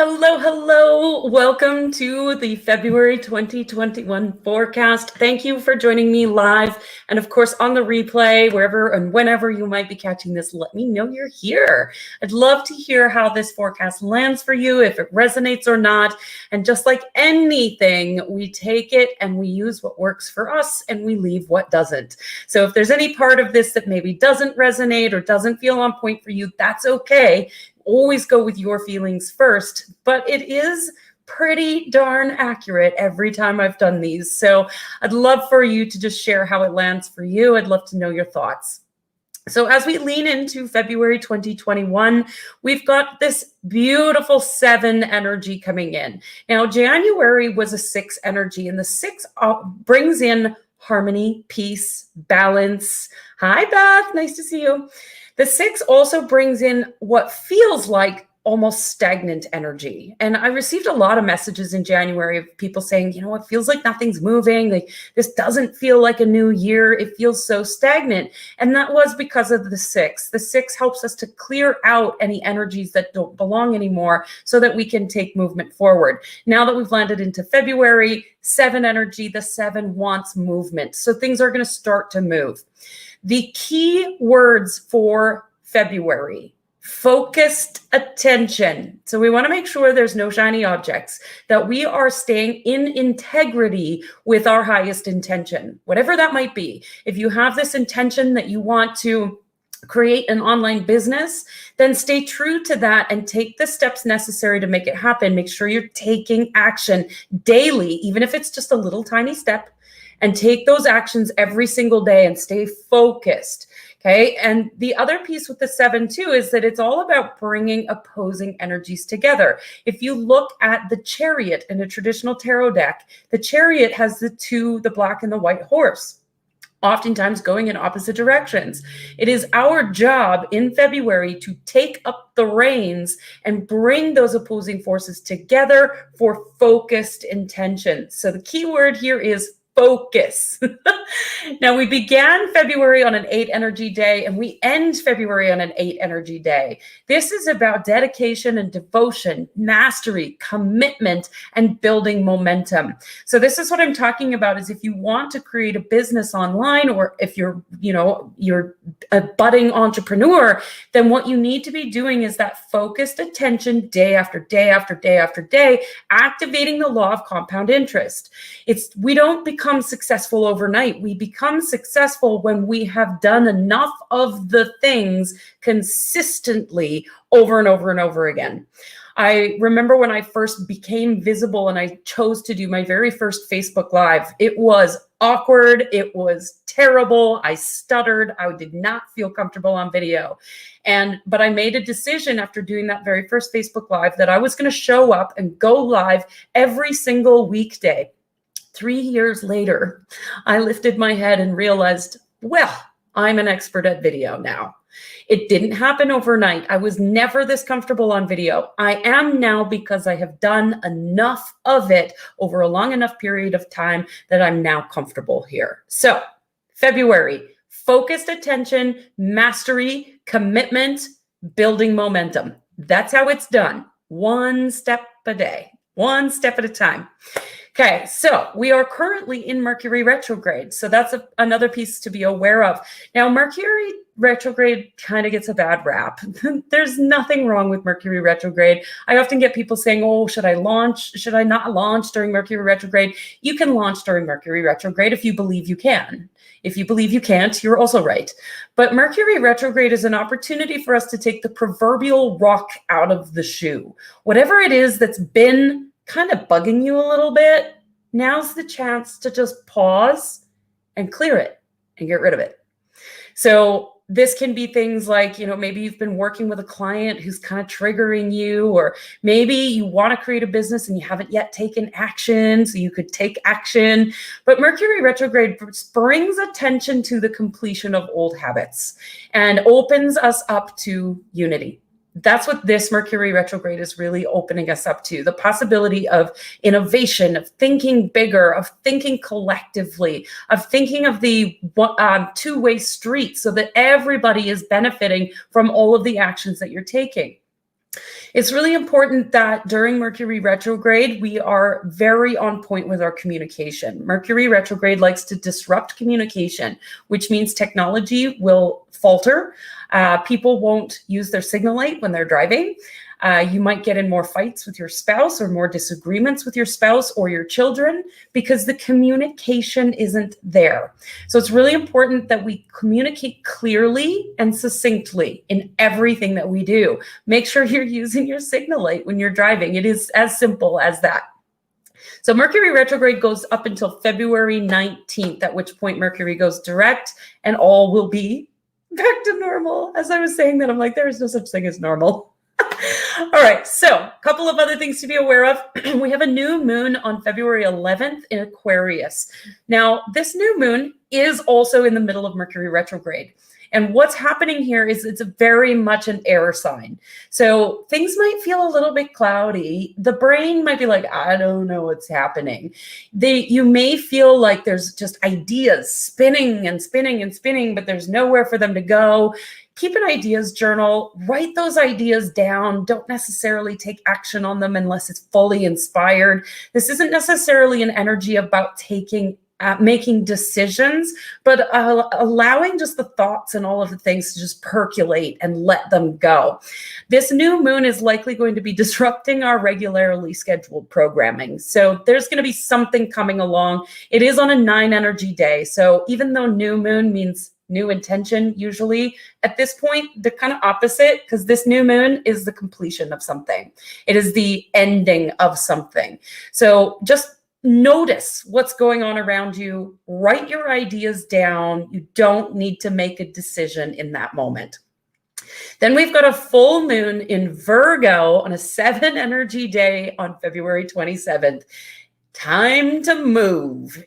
Hello, hello. Welcome to the February 2021 forecast. Thank you for joining me live and of course on the replay, wherever and whenever you might be catching this, let me know you're here. I'd love to hear how this forecast lands for you, if it resonates or not. And just like anything, we take it and we use what works for us and we leave what doesn't. So if there's any part of this that maybe doesn't resonate or doesn't feel on point for you, that's okay. Always go with your feelings first, but it is pretty darn accurate every time I've done these. So I'd love for you to just share how it lands for you. I'd love to know your thoughts. So as we lean into February 2021, we've got this beautiful 7 energy coming in. Now, January was a 6 energy, and the 6 brings in harmony, peace, balance. Hi, Beth. Nice to see you. The 6 also brings in what feels like almost stagnant energy. And I received a lot of messages in January of people saying, you know, it feels like nothing's moving. Like this doesn't feel like a new year. It feels so stagnant. And that was because of the 6. The 6 helps us to clear out any energies that don't belong anymore so that we can take movement forward. Now that we've landed into February, 7 energy, the 7 wants movement. So things are going to start to move. The key words for February: focused attention. So we want to make sure there's no shiny objects, that we are staying in integrity with our highest intention, whatever that might be. If you have this intention that you want to create an online business, then stay true to that and take the steps necessary to make it happen. Make sure you're taking action daily, even if it's just a little tiny step, and take those actions every single day and stay focused. Okay. And the other piece with the 7 too is that it's all about bringing opposing energies together. If you look at the Chariot in a traditional tarot deck, the Chariot has the black and the white horse, oftentimes going in opposite directions. It is our job in February to take up the reins and bring those opposing forces together for focused intention. So the key word here is focus. Now, we began February on an 8 energy day and we end February on an 8 energy day. This is about dedication and devotion, mastery, commitment, and building momentum. So this is what I'm talking about, is if you want to create a business online, or if you're a budding entrepreneur, then what you need to be doing is that focused attention day after day after day after day, activating the law of compound interest. We don't become successful overnight. We become successful when we have done enough of the things consistently over and over and over again. I remember when I first became visible and I chose to do my very first Facebook Live, it was awkward. It was terrible. I stuttered. I did not feel comfortable on video. But I made a decision after doing that very first Facebook Live that I was going to show up and go live every single weekday. 3 years later, I lifted my head and realized, well, I'm an expert at video now. It didn't happen overnight. I was never this comfortable on video. I am now because I have done enough of it over a long enough period of time that I'm now comfortable here. So, February, focused attention, mastery, commitment, building momentum. That's how it's done. One step a day, one step at a time. Okay, so we are currently in Mercury retrograde. So that's another piece to be aware of. Now, Mercury retrograde kind of gets a bad rap. There's nothing wrong with Mercury retrograde. I often get people saying, oh, should I launch? Should I not launch during Mercury retrograde? You can launch during Mercury retrograde if you believe you can. If you believe you can't, you're also right. But Mercury retrograde is an opportunity for us to take the proverbial rock out of the shoe. Whatever it is that's been kind of bugging you a little bit, now's the chance to just pause and clear it and get rid of it. So this can be things like, maybe you've been working with a client who's kind of triggering you, or maybe you want to create a business and you haven't yet taken action, so you could take action. But Mercury retrograde brings attention to the completion of old habits and opens us up to unity. That's what this Mercury retrograde is really opening us up to, the possibility of innovation, of thinking bigger, of thinking collectively, of thinking of the two-way street so that everybody is benefiting from all of the actions that you're taking. It's really important that during Mercury retrograde, we are very on point with our communication. Mercury retrograde likes to disrupt communication, which means technology will falter. People won't use their signal light when they're driving. You might get in more fights with your spouse or more disagreements with your spouse or your children because the communication isn't there. So it's really important that we communicate clearly and succinctly in everything that we do. Make sure you're using your signal light when you're driving. It is as simple as that. So Mercury retrograde goes up until February 19th, at which point Mercury goes direct and all will be back to normal. As I was saying that, I'm like, there is no such thing as normal. All right, so a couple of other things to be aware of. We have a new moon on February 11th in Aquarius. Now, this new moon is also in the middle of Mercury retrograde. And what's happening here is it's very much an air sign. So things might feel a little bit cloudy. The brain might be like, I don't know what's happening. You may feel like there's just ideas spinning and spinning and spinning, but there's nowhere for them to go. Keep an ideas journal, write those ideas down. Don't necessarily take action on them unless it's fully inspired. This isn't necessarily an energy about making decisions, but allowing just the thoughts and all of the things to just percolate and let them go. This new moon is likely going to be disrupting our regularly scheduled programming. So there's going to be something coming along. It is on a 9 energy day. So even though new moon means new intention, usually at this point, they're kind of opposite because this new moon is the completion of something. It is the ending of something. So just notice what's going on around you. Write your ideas down. You don't need to make a decision in that moment. Then we've got a full moon in Virgo on a 7 energy day on February 27th. Time to move.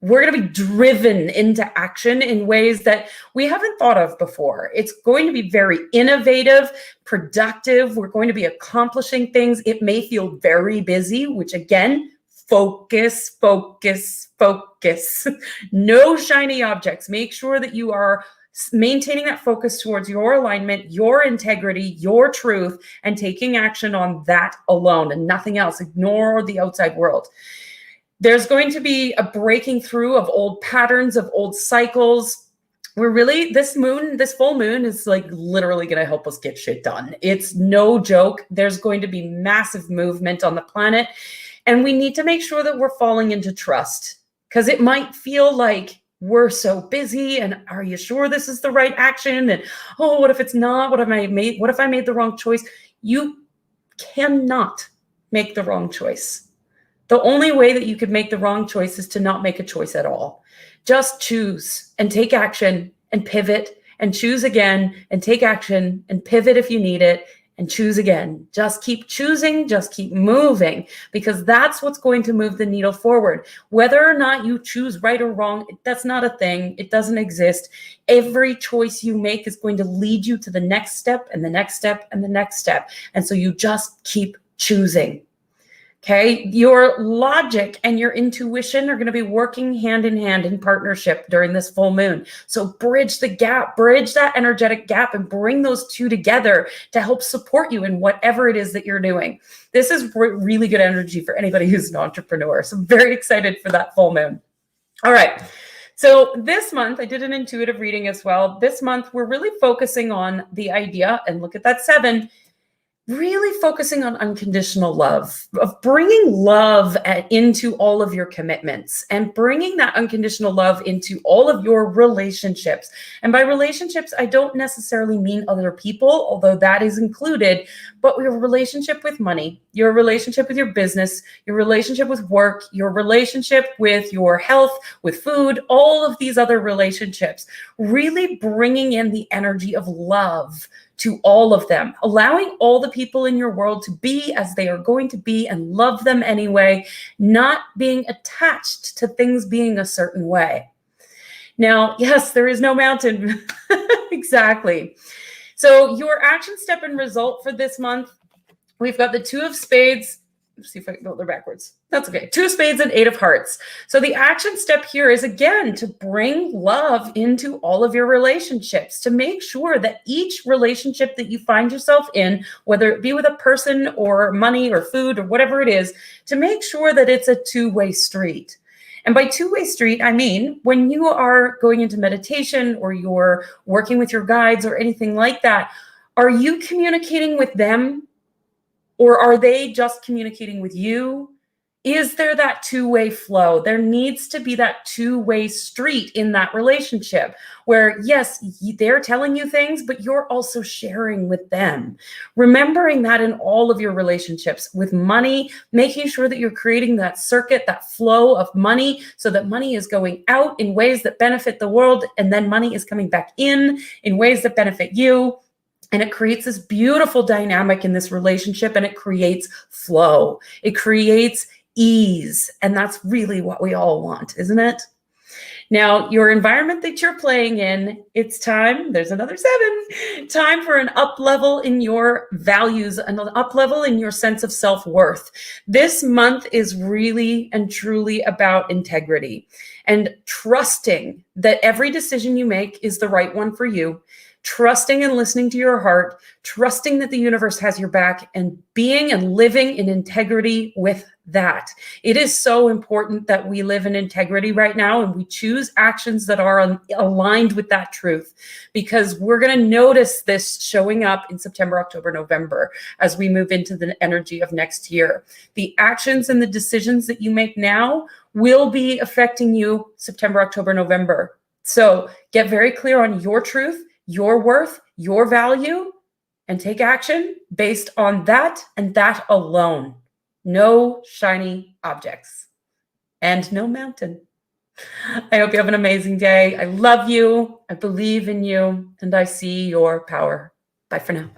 We're going to be driven into action in ways that we haven't thought of before. It's going to be very innovative, productive. We're going to be accomplishing things. It may feel very busy, which again, focus, focus, focus. No shiny objects. Make sure that you are maintaining that focus towards your alignment, your integrity, your truth, and taking action on that alone and nothing else. Ignore the outside world. There's going to be a breaking through of old patterns, of old cycles. This full moon is like literally going to help us get shit done. It's no joke. There's going to be massive movement on the planet. And we need to make sure that we're falling into trust because it might feel like we're so busy and are you sure this is the right action? And oh, what if it's not? What if I made the wrong choice? You cannot make the wrong choice. The only way that you could make the wrong choice is to not make a choice at all. Just choose and take action and pivot and choose again and take action and pivot if you need it and choose again. Just keep choosing, just keep moving because that's what's going to move the needle forward. Whether or not you choose right or wrong, that's not a thing. It doesn't exist. Every choice you make is going to lead you to the next step and the next step and the next step. And so you just keep choosing. Okay, your logic and your intuition are going to be working hand in hand in partnership during this full moon. So bridge the gap, bridge that energetic gap and bring those two together to help support you in whatever it is that you're doing. This is really good energy for anybody who's an entrepreneur. So I'm very excited for that full moon. All right. So this month, I did an intuitive reading as well. This month, we're really focusing on the idea, and look at that 7, really focusing on unconditional love, of bringing love into all of your commitments and bringing that unconditional love into all of your relationships. And by relationships, I don't necessarily mean other people, although that is included, but your relationship with money, your relationship with your business, your relationship with work, your relationship with your health, with food, all of these other relationships, really bringing in the energy of love to all of them, allowing all the people in your world to be as they are going to be and love them anyway, not being attached to things being a certain way. Now, yes, there is no mountain. Exactly. So your action step and result for this month, we've got the 2 of spades, see if I can go there backwards. That's okay. 2 of spades and 8 of hearts. So the action step here is, again, to bring love into all of your relationships, to make sure that each relationship that you find yourself in, whether it be with a person or money or food or whatever it is, to make sure that it's a two-way street. And by two-way street, I mean, when you are going into meditation or you're working with your guides or anything like that, are you communicating with them? Or are they just communicating with you? Is there that two-way flow? There needs to be that two-way street in that relationship where, yes, they're telling you things, but you're also sharing with them. Remembering that in all of your relationships with money, making sure that you're creating that circuit, that flow of money, so that money is going out in ways that benefit the world, and then money is coming back in ways that benefit you. And it creates this beautiful dynamic in this relationship, and it creates flow. It creates ease. And that's really what we all want, isn't it? Now, your environment that you're playing in, it's time, there's another 7, time for an up level in your values, an up level in your sense of self-worth. This month is really and truly about integrity and trusting that every decision you make is the right one for you. Trusting and listening to your heart, trusting that the universe has your back, and being and living in integrity with that. It is so important that we live in integrity right now, and we choose actions that are aligned with that truth, because we're going to notice this showing up in September, October, November, as we move into the energy of next year. The actions and the decisions that you make now will be affecting you September, October, November. So get very clear on your truth, your worth, your value, and take action based on that and that alone. No shiny objects and no mountain. I hope you have an amazing day. I love you. I believe in you, and I see your power. Bye for now.